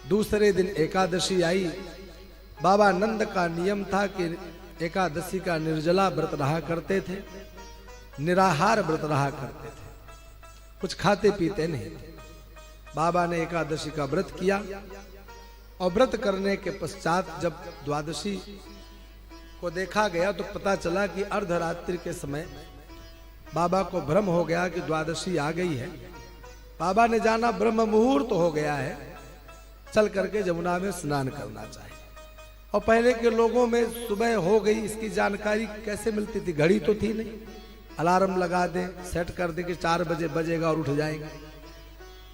दूसरे दिन एकादशी आई। बाबा नंद का नियम था कि एकादशी का निर्जला व्रत रहा करते थे, निराहार व्रत रहा करते थे, कुछ खाते पीते नहीं थे। बाबा ने एकादशी का व्रत किया और व्रत करने के पश्चात जब द्वादशी को देखा गया तो पता चला कि अर्धरात्रि के समय बाबा को भ्रम हो गया कि द्वादशी आ गई है। बाबा ने जाना ब्रह्म मुहूर्त हो गया है, चल करके यमुना में स्नान करना चाहिए। और पहले के लोगों में सुबह हो गई इसकी जानकारी कैसे मिलती थी? घड़ी तो थी नहीं, अलार्म लगा दे, सेट कर दे कि 4 बजे बजेगा और उठ जाएगा।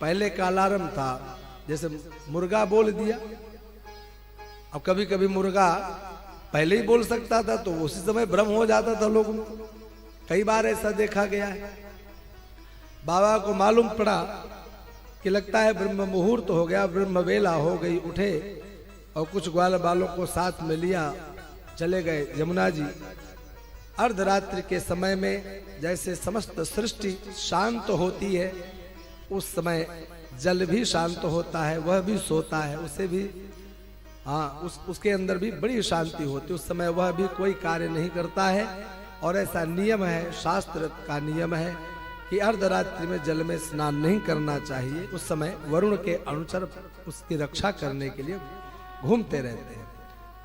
पहले का अलार्म था जैसे मुर्गा बोल दिया। अब कभी कभी मुर्गा पहले ही बोल सकता था तो उसी समय भ्रम हो जाता था लोगों को। कई बार ऐसा देखा गया है। बाबा को मालूम पड़ा कि लगता है ब्रह्म मुहूर्त हो गया, ब्रह्म वेला हो गई। उठे और कुछ ग्वाल बालों को साथ में लिया, चले गए यमुना जी। अर्धरात्रि के समय में जैसे समस्त सृष्टि शांत होती है, उस समय जल भी शांत होता है, वह भी सोता है, उसे भी उसके अंदर भी बड़ी शांति होती है। उस समय वह भी कोई कार्य नहीं करता है। और ऐसा नियम है, शास्त्र का नियम है कि अर्धरात्रि में जल में स्नान नहीं करना चाहिए। उस समय वरुण के अनुचर उसकी रक्षा करने के लिए घूमते रहते हैं।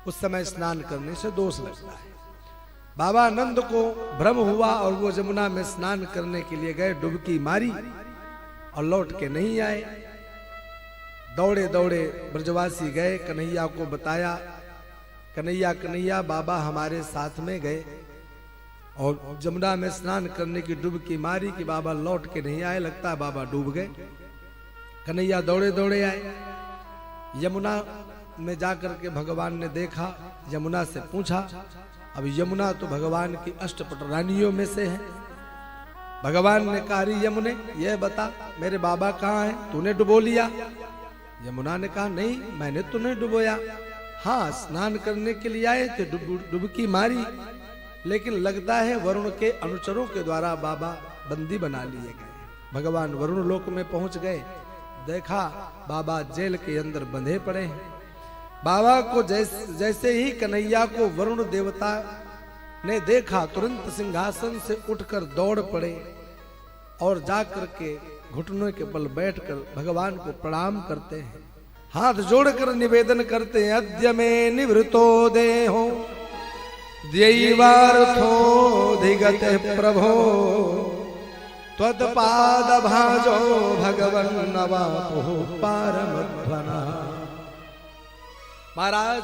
उस समय स्नान करने से दोष लगता है। बाबा नंद को भ्रम हुआ और वो यमुना में स्नान करने के लिए गए, डुबकी मारी और लौट के नहीं आए। दौड़े दौड़े ब्रजवासी गए, कन्हैया को बताया। कन्हैया कन्हैया बाबा हमारे साथ में गए और यमुना में स्नान करने की डुबकी मारी कि बाबा लौट के नहीं आए, लगता है बाबा डूब गए। कन्हैया दौड़े दौड़े आए। यमुना में जाकर के भगवान ने देखा, यमुना से पूछा। अब यमुना तो भगवान की अष्टपट रानियों में से है। भगवान ने कहा, यमुने यह बता मेरे बाबा कहाँ हैं? तूने डुबो लिया? यमुना ने कहा, नहीं मैंने तो नहीं डुबोया। हाँ, स्नान करने के लिए आए थे, डुबकी मारी, लेकिन लगता है वरुण के अनुचरों के द्वारा बाबा बंदी बना लिए गए। भगवान वरुण लोक में पहुंच गए, देखा बाबा जेल के अंदर बंधे पड़े हैं। बाबा को जैसे ही कन्हैया को वरुण देवता ने देखा, तुरंत सिंहासन से उठकर दौड़ पड़े और जाकर के घुटनों के बल बैठकर भगवान को प्रणाम करते हैं, हाथ जोड़कर निवेदन करते हैं। अद्य में निवृतो देहो दैवार्थो धिगते प्रभो त्वत्पाद भाजो भगवन नवापो पारमध्वना। महाराज,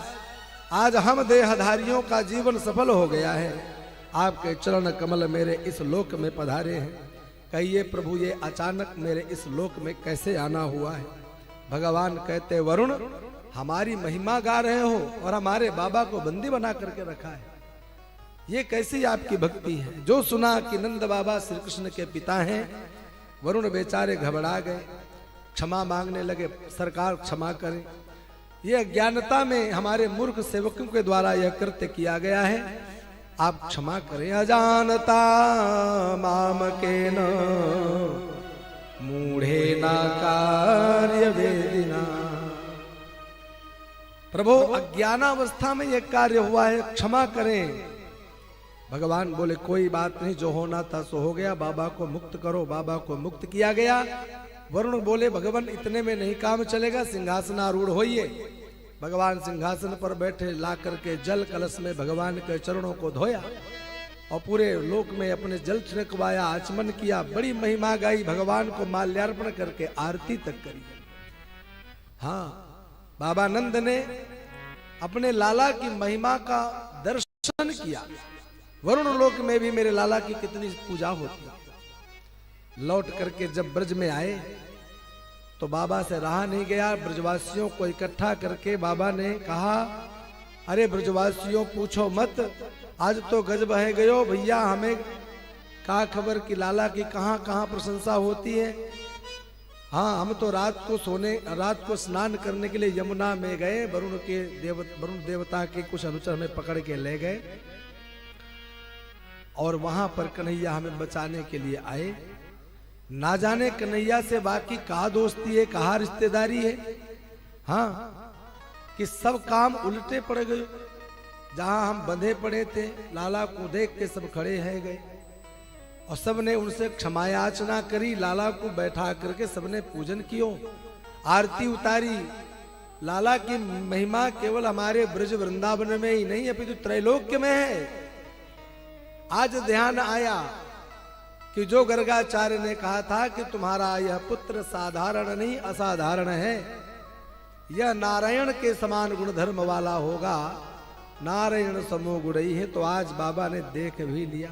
आज हम देहधारियों का जीवन सफल हो गया है। आपके चरण कमल मेरे इस लोक में पधारे हैं। कहिए प्रभु, ये अचानक मेरे इस लोक में कैसे आना हुआ है? भगवान कहते, वरुण हमारी महिमा गा रहे हो और हमारे बाबा को बंदी बना करके रखा है, ये कैसी आपकी भक्ति है? जो सुना कि नंद बाबा श्री कृष्ण के पिता हैं, वरुण बेचारे घबरा गए, क्षमा मांगने लगे, सरकार क्षमा करें, यह अज्ञानता में हमारे मूर्ख सेवकों के द्वारा यह कृत्य किया गया है, आप क्षमा करें। अजानता माम के न मूढ़े ना कार्य वेदिना। प्रभु, अज्ञानावस्था में यह कार्य हुआ है, क्षमा करें। भगवान बोले, कोई बात नहीं, जो होना था सो हो गया, बाबा को मुक्त करो। बाबा को मुक्त किया गया। वरुण बोले, भगवान इतने में नहीं काम चलेगा, सिंहासनारूढ़ होइए। भगवान सिंहासन पर बैठे, ला करके जल कलश में भगवान के चरणों को धोया और पूरे लोक में अपने जल छिड़कवाया, आचमन किया, बड़ी महिमा गाई, भगवान को माल्यार्पण करके आरती तक करी। हाँ, बाबा नंद ने अपने लाला की महिमा का दर्शन किया। वरुण लोक में भी मेरे लाला की कितनी पूजा होती। लौट करके जब ब्रज में आए तो बाबा से रहा नहीं गया। ब्रजवासियों को इकट्ठा करके बाबा ने कहा, अरे ब्रजवासियों पूछो मत, आज तो गज बह गयो भैया, हमें कहा खबर कि लाला की कहाँ कहाँ प्रशंसा होती है। हाँ, हम तो रात को स्नान करने के लिए यमुना में गए, वरुण देवता के कुछ अनुचर हमें पकड़ के ले गए और वहां पर कन्हैया हमें बचाने के लिए आए। ना जाने कन्हैया से बाकी कहा दोस्ती है, कहा रिश्तेदारी है। हाँ, कि सब काम उल्टे पड़ गए। जहां हम बंधे पड़े थे, लाला को देख के सब खड़े हैं गए और सबने उनसे क्षमा याचना करी। लाला को बैठा करके सबने पूजन कियो, आरती उतारी। लाला की महिमा केवल हमारे ब्रज वृंदावन में ही नहीं अपितु त्रैलोक्य में है। आज ध्यान आया कि जो गर्गाचार्य ने कहा था कि तुम्हारा यह पुत्र साधारण नहीं असाधारण है, यह नारायण के समान गुणधर्म वाला होगा, नारायण समो गुणई है, तो आज बाबा ने देख भी लिया।